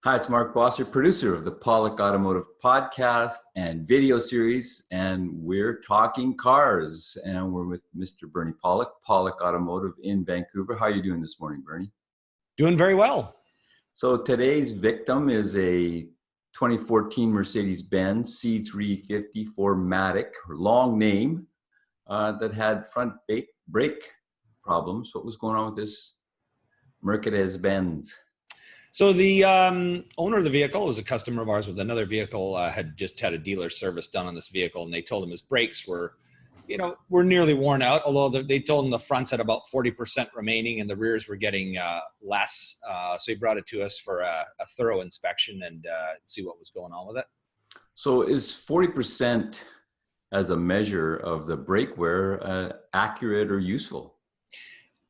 Hi, it's Mark Bosser, producer of the Pawlik Automotive podcast and video series, and we're talking cars. And we're with Mr. Bernie Pawlik, Pawlik Automotive in Vancouver. How are you doing this morning, Bernie? Doing very well. So today's victim is a 2014 Mercedes-Benz C350 4Matic, long name, that had front brake problems. What was going on with this Mercedes-Benz? So the owner of the vehicle was a customer of ours with another vehicle, had just had a dealer service done on this vehicle, and they told him his brakes were nearly worn out, although they told him the fronts had about 40% remaining and the rears were getting less. So he brought it to us for a thorough inspection and see what was going on with it. So is 40% as a measure of the brake wear accurate or useful?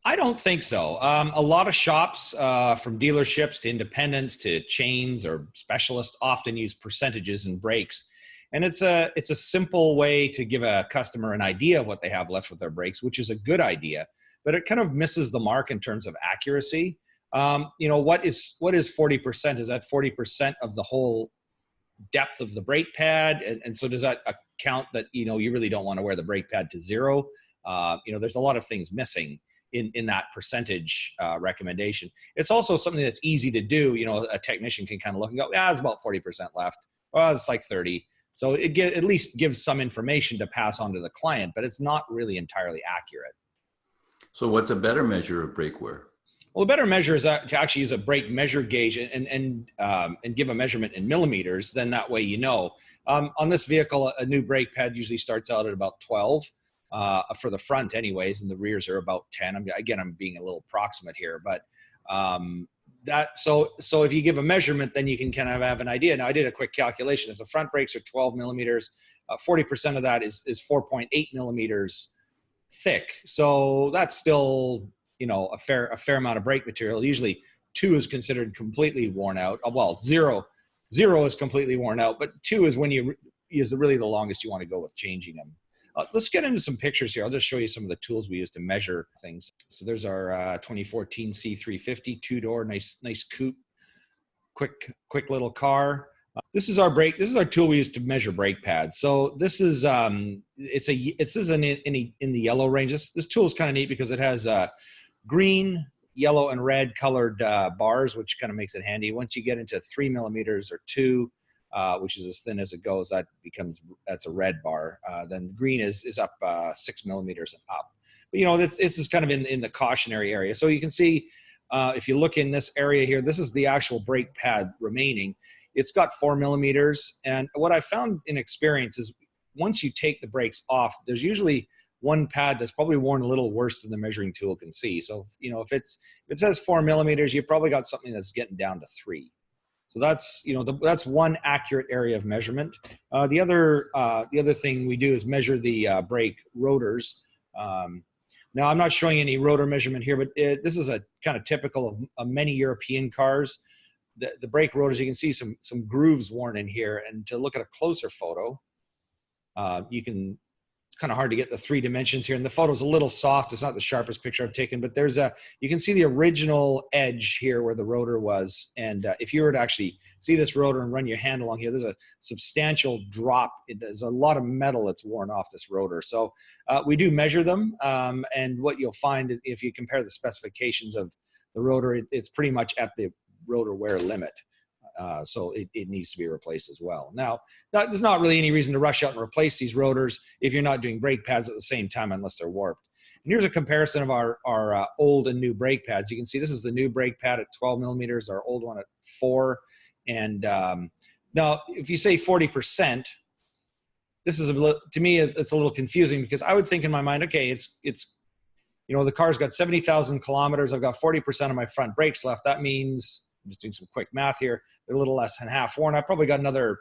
I don't think so. A lot of shops, from dealerships to independents to chains or specialists, often use percentages in brakes. And it's a simple way to give a customer an idea of what they have left with their brakes, which is a good idea, but it kind of misses the mark in terms of accuracy. What is 40%? Is that 40% of the whole depth of the brake pad? And so does that account that, you really don't want to wear the brake pad to zero? There's a lot of things missing in that percentage recommendation. It's also something that's easy to do. A technician can kind of look and go, yeah, it's about 40% left. Well, it's like 30. So it at least gives some information to pass on to the client, but it's not really entirely accurate. So what's a better measure of brake wear? Well, the better measure is to actually use a brake measure gauge and give a measurement in millimeters. Then that way, on this vehicle, a new brake pad usually starts out at about 12. For the front anyways, and the rears are about 10. I'm being a little approximate here, but so if you give a measurement, then you can kind of have an idea. Now I did a quick calculation. If the front brakes are 12 millimeters, 40% of that is 4.8 millimeters thick. So that's still, a fair amount of brake material. Usually 2 is considered completely worn out. Well, zero is completely worn out, but 2 is when is really the longest you want to go with changing them. Let's get into some pictures here. I'll just show you some of the tools we use to measure things. So there's our 2014 C350 2-door, nice coupe, quick little car. This is our tool we use to measure brake pads. So this is in the yellow range. This tool is kind of neat because it has green, yellow, and red colored bars, which kind of makes it handy. Once you get into 3 millimeters or 2, which is as thin as it goes, that's a red bar. Then green is up 6 millimeters and up. But this is kind of in the cautionary area. So you can see if you look in this area here, this is the actual brake pad remaining. It's got 4 millimeters. And what I found in experience is once you take the brakes off, there's usually one pad that's probably worn a little worse than the measuring tool can see. So if it says 4 millimeters, you probably got something that's getting down to 3. So that's that's one accurate area of measurement. The other thing we do is measure the brake rotors. Now I'm not showing any rotor measurement here, but this is a kind of typical of many European cars. The brake rotors, you can see some grooves worn in here, and to look at a closer photo, it's kind of hard to get the 3 dimensions here, and the photo's a little soft. It's not the sharpest picture I've taken, but you can see the original edge here where the rotor was. And if you were to actually see this rotor and run your hand along here, there's a substantial drop. There's a lot of metal that's worn off this rotor. So we do measure them. And what you'll find is if you compare the specifications of the rotor, it's pretty much at the rotor wear limit. So it needs to be replaced as well. Now, there's not really any reason to rush out and replace these rotors if you're not doing brake pads at the same time unless they're warped. And here's a comparison of our old and new brake pads. You can see this is the new brake pad at 12 millimeters, our old one at 4. And now, if you say 40%, this is to me it's a little confusing because I would think in my mind, okay, it's the car's got 70,000 kilometers. I've got 40% of my front brakes left. That means, I'm just doing some quick math here, they're a little less than half worn. I probably got another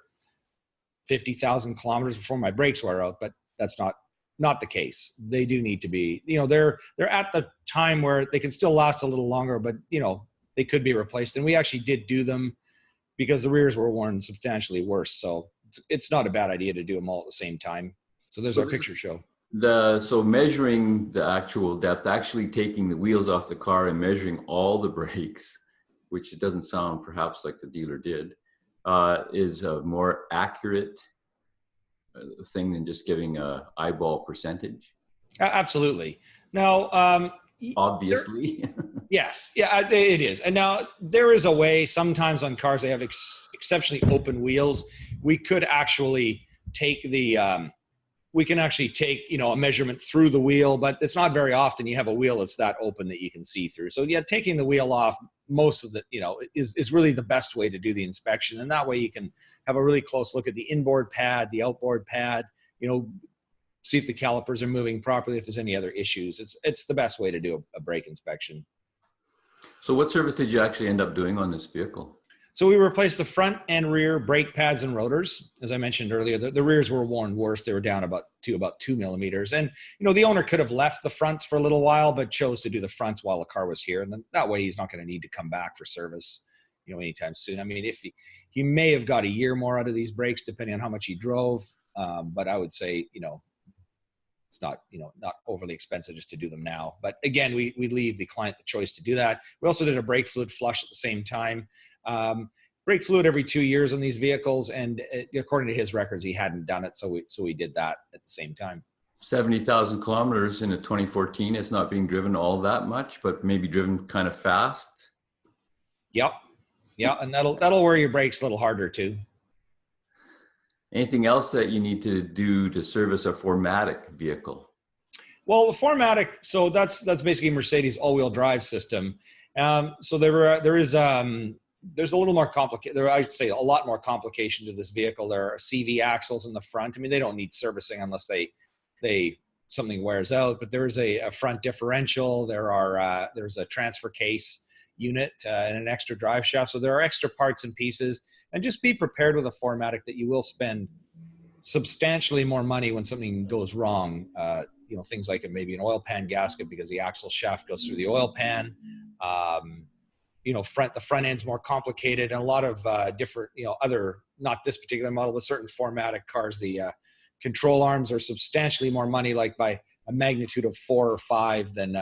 50,000 kilometers before my brakes wear out, but that's not the case. They do need to be, they're at the time where they can still last a little longer, but they could be replaced. And we actually did do them because the rears were worn substantially worse. So it's not a bad idea to do them all at the same time. So there's our picture show. So measuring the actual depth, actually taking the wheels off the car and measuring all the brakes which it doesn't sound perhaps like the dealer did, is a more accurate thing than just giving a eyeball percentage? Absolutely. Now, Obviously. yes, yeah, it is. And now there is a way. Sometimes on cars they have exceptionally open wheels. We could actually take a measurement through the wheel, but it's not very often you have a wheel that's that open that you can see through. So yeah, taking the wheel off most of the, is really the best way to do the inspection. And that way you can have a really close look at the inboard pad, the outboard pad, see if the calipers are moving properly, if there's any other issues. It's the best way to do a brake inspection. So what service did you actually end up doing on this vehicle? So we replaced the front and rear brake pads and rotors. As I mentioned earlier, the rears were worn worse. They were down about 2 millimeters. And, the owner could have left the fronts for a little while, but chose to do the fronts while the car was here. And then that way he's not going to need to come back for service, anytime soon. I mean, if he may have got a year more out of these brakes, depending on how much he drove. But I would say, it's not, not overly expensive just to do them now. But again, we leave the client the choice to do that. We also did a brake fluid flush at the same time. Brake fluid every 2 years on these vehicles, and according to his records, he hadn't done it, so we did that at the same time. 70,000 kilometers in a 2014. It's not being driven all that much, but maybe driven kind of fast. Yep, yeah, and that'll wear your brakes a little harder too. Anything else that you need to do to service a 4Matic vehicle? Well, the 4Matic, so that's basically Mercedes all-wheel drive system. So there's a little more complicated. I'd say a lot more complication to this vehicle. There are CV axles in the front. I mean, they don't need servicing unless something wears out. But there is a front differential. There's a transfer case unit and an extra drive shaft. So there are extra parts and pieces. And just be prepared with a 4Matic that you will spend substantially more money when something goes wrong. Things like maybe an oil pan gasket because the axle shaft goes through the oil pan. The front end's more complicated, and a lot of different, other, not this particular model, but certain 4Matic cars, the control arms are substantially more money, like by a magnitude of 4 or 5 than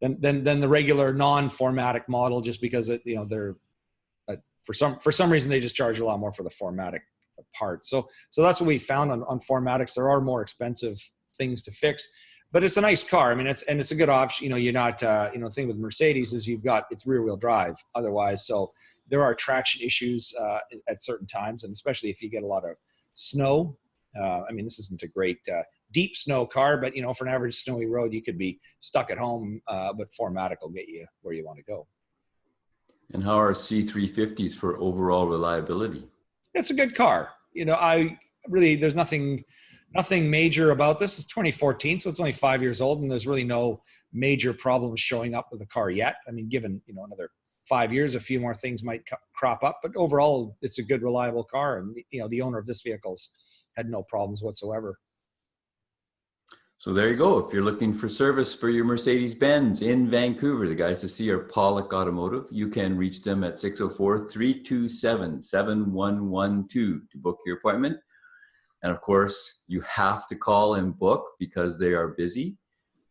the regular non-4Matic model, just because they're for some reason they just charge a lot more for the 4Matic part. So that's what we found on 4Matics. There are more expensive things to fix. But it's a nice car. I mean, it's a good option. You're not, the thing with Mercedes is it's rear wheel drive otherwise. So there are traction issues at certain times, and especially if you get a lot of snow. This isn't a great deep snow car, but for an average snowy road, you could be stuck at home, but 4Matic will get you where you want to go. And how are C350s for overall reliability? It's a good car. There's nothing major about this. It's 2014, so it's only 5 years old, and there's really no major problems showing up with the car yet. I mean, given another 5 years, a few more things might crop up, but overall, it's a good, reliable car, and the owner of this vehicle's had no problems whatsoever. So there you go. If you're looking for service for your Mercedes-Benz in Vancouver, the guys to see are Pawlik Automotive. You can reach them at 604-327-7112 to book your appointment. And of course, you have to call and book because they are busy.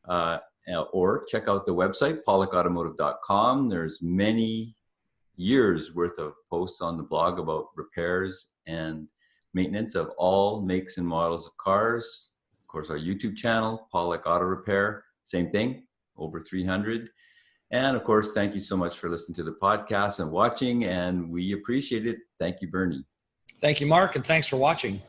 Or check out the website, pawlikautomotive.com. There's many years worth of posts on the blog about repairs and maintenance of all makes and models of cars. Of course, our YouTube channel, Pawlik Auto Repair, same thing, over 300. And of course, thank you so much for listening to the podcast and watching, and we appreciate it. Thank you, Bernie. Thank you, Mark, and thanks for watching.